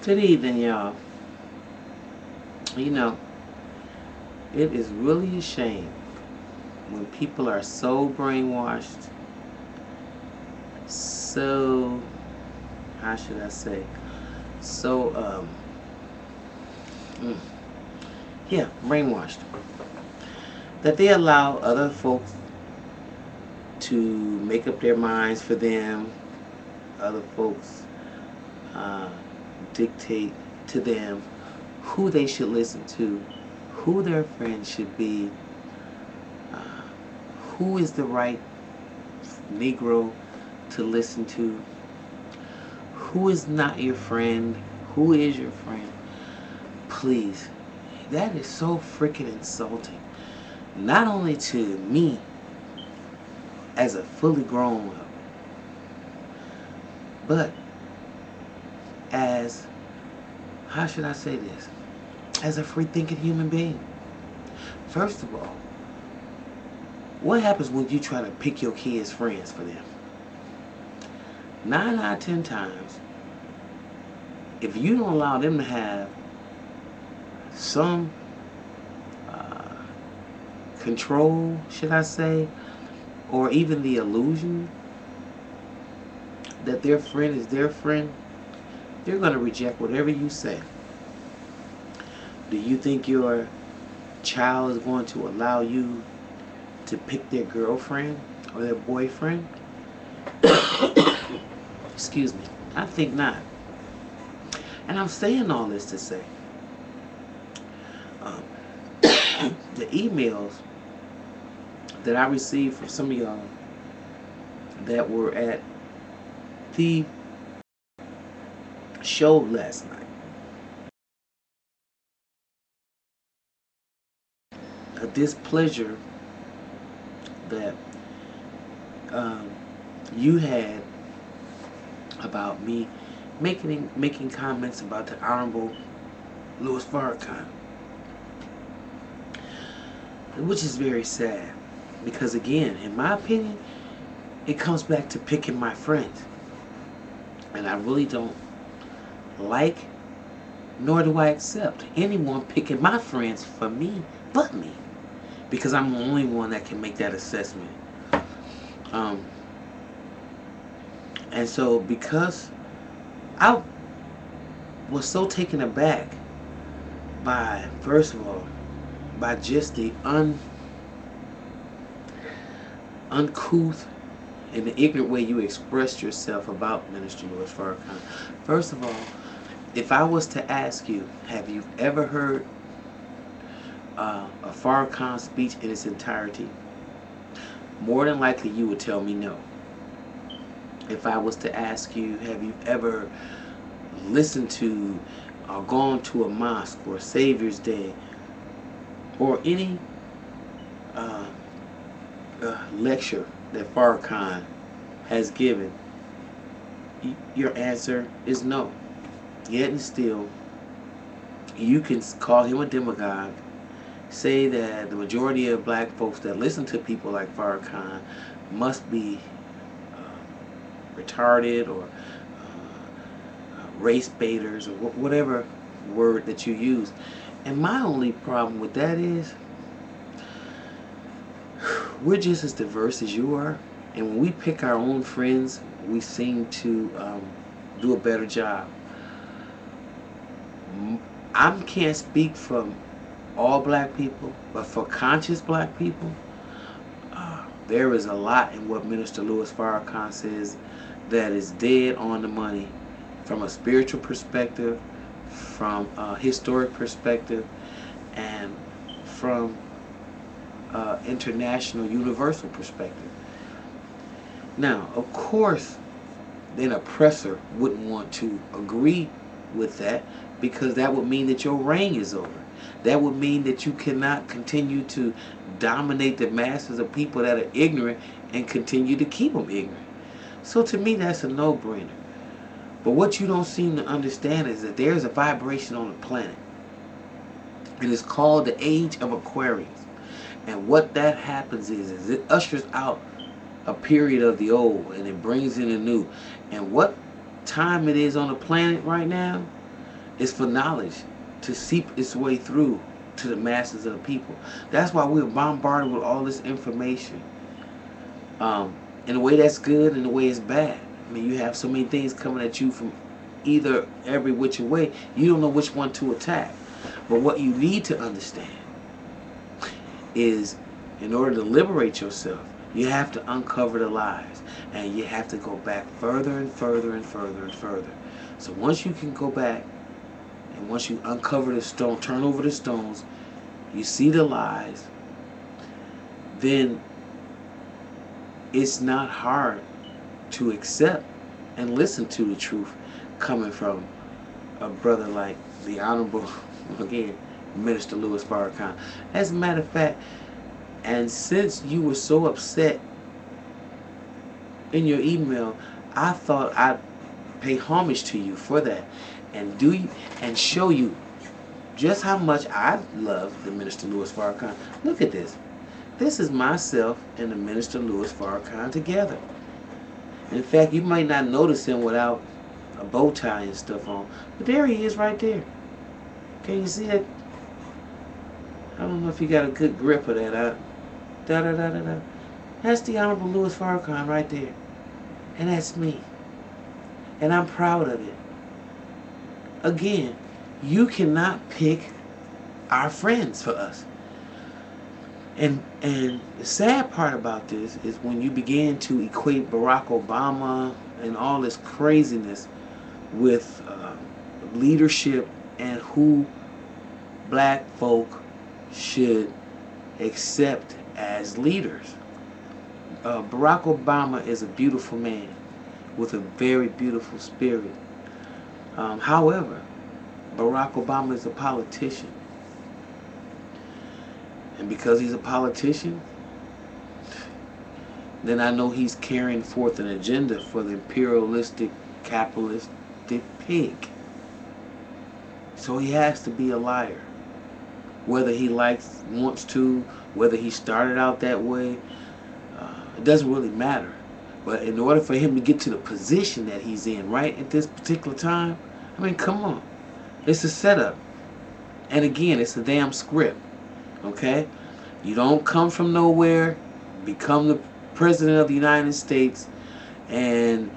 Good evening, y'all. You know, it is really a shame when people are so brainwashed, so, how should I say, so, mm, yeah, brainwashed, that they allow other folks to make up their minds for them, other folks uh, dictate to them who they should listen to, who their friends should be, uh, who is the right Negro to listen to, who is not your friend, who is your friend. Please, that is so freaking insulting. Not only to me as a fully grown up, but as, how should I say this, as a free thinking human being. First of all, what happens when you try to pick your kids' friends for them? 9 out of 10 times, if you don't allow them to have some uh, control, should I say, or even the illusion that their friend is their friend, they're going to reject whatever you say. Do you think your child is going to allow you to pick their girlfriend or their boyfriend? Excuse me. I think not. And I'm saying all this to say, um, the emails that I received from some of y'all that were at the show last night, a displeasure that um, you had about me making comments about the Honorable Louis Farrakhan, which is very sad because, again, in my opinion, it comes back to picking my friends, and I really don't like, nor do I accept anyone picking my friends for me but me, because I'm the only one that can make that assessment. Um, and so, because I was so taken aback by, first of all, by just the uncouth and the ignorant way you expressed yourself about Minister Louis Farrakhan. First of all, if I was to ask you, have you ever heard a Farrakhan speech in its entirety? More than likely you would tell me no. If I was to ask you, have you ever listened to or gone to a mosque or Savior's Day or any uh, lecture that Farrakhan has given, your answer is no. Yet and still, you can call him a demagogue, say that the majority of black folks that listen to people like Farrakhan must be retarded or race baiters or whatever word that you use. And my only problem with that is we're just as diverse as you are. And when we pick our own friends, we seem to do a better job. I can't speak from all black people, but for conscious black people, there is a lot in what Minister Louis Farrakhan says that is dead on the money from a spiritual perspective, from a historic perspective, and from international universal perspective. Now, of course, an oppressor wouldn't want to agree with that because that would mean that your reign is over. That would mean that you cannot continue to dominate the masses of people that are ignorant and continue to keep them ignorant. So to me, that's a no-brainer. But what you don't seem to understand is that there's a vibration on the planet. And it's called the Age of Aquarius. And what that happens is it ushers out a period of the old and it brings in a new. And what time it is on the planet right now, It's for knowledge to seep its way through to the masses of the people. That's why we're bombarded with all this information. In a way that's good, in a way it's bad. I mean, you have so many things coming at you from either every which way. You don't know which one to attack. But what you need to understand is, in order to liberate yourself, you have to uncover the lies. And you have to go back further and further and further and further. So once you can go back, and once you uncover the stone, turn over the stones, you see the lies, then it's not hard to accept and listen to the truth coming from a brother like the Honorable, again, Minister Louis Farrakhan. As a matter of fact, and since you were so upset in your email, I thought I'd pay homage to you for that and show you just how much I love the Minister Louis Farrakhan. Look at this. This is myself and the Minister Louis Farrakhan together. In fact, you might not notice him without a bow tie and stuff on, but there he is right there. Can you see it? I don't know if you got a good grip of that. That's the Honorable Louis Farrakhan right there. And that's me. And I'm proud of it. Again, you cannot pick our friends for us. And the sad part about this is when you begin to equate Barack Obama and all this craziness with leadership and who black folk should accept as leaders. Barack Obama is a beautiful man with a very beautiful spirit. However, Barack Obama is a politician. And because he's a politician, then I know he's carrying forth an agenda for the imperialistic, capitalistic pig. So he has to be a liar. Whether he wants to, whether he started out that way, it doesn't really matter. But in order for him to get to the position that he's in right at this particular time, I mean, come on. It's a setup. And again, it's a damn script. Okay? You don't come from nowhere, become the President of the United States, and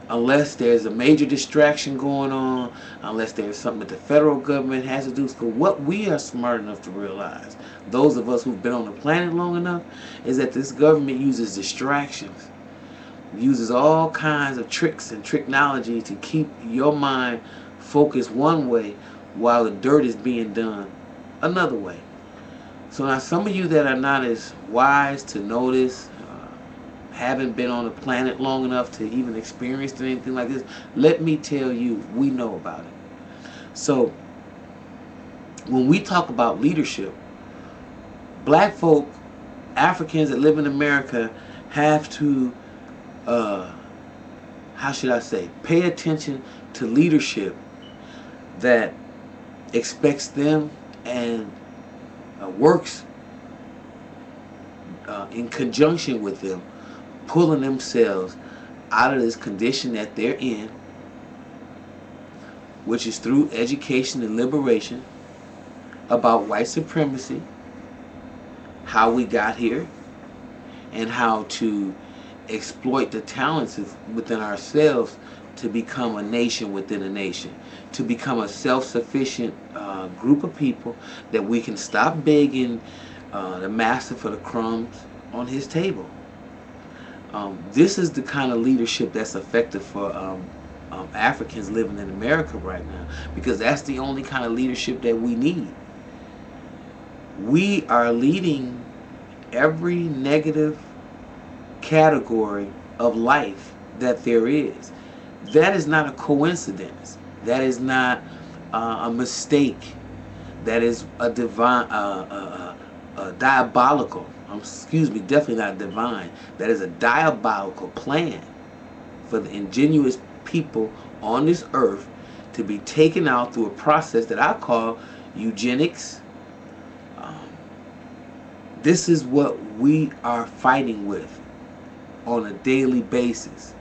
unless there's a major distraction going on, unless there's something that the federal government has to do. So what we are smart enough to realize, those of us who've been on the planet long enough, is that this government uses distractions, uses all kinds of tricks and technology to keep your mind focused one way while the dirt is being done another way. So now some of you that are not as wise to know this, haven't been on the planet long enough to even experience anything like this, let me tell you, we know about it. So when we talk about leadership, black folk, Africans that live in America have to, how should I say, pay attention to leadership that expects them and works in conjunction with them, pulling themselves out of this condition that they're in, which is through education and liberation about white supremacy, how we got here, and how to exploit the talents within ourselves to become a nation within a nation, to become a self-sufficient group of people that we can stop begging the master for the crumbs on his table. This is the kind of leadership that's effective for Africans living in America right now, because that's the only kind of leadership that we need. We are leading every negative category of life that there is. That is not a coincidence. That is not a mistake. That is a divine, diabolical. Excuse me, definitely not divine. That is a diabolical plan for the ingenuous people on this earth to be taken out through a process that I call eugenics. This is what we are fighting with on a daily basis.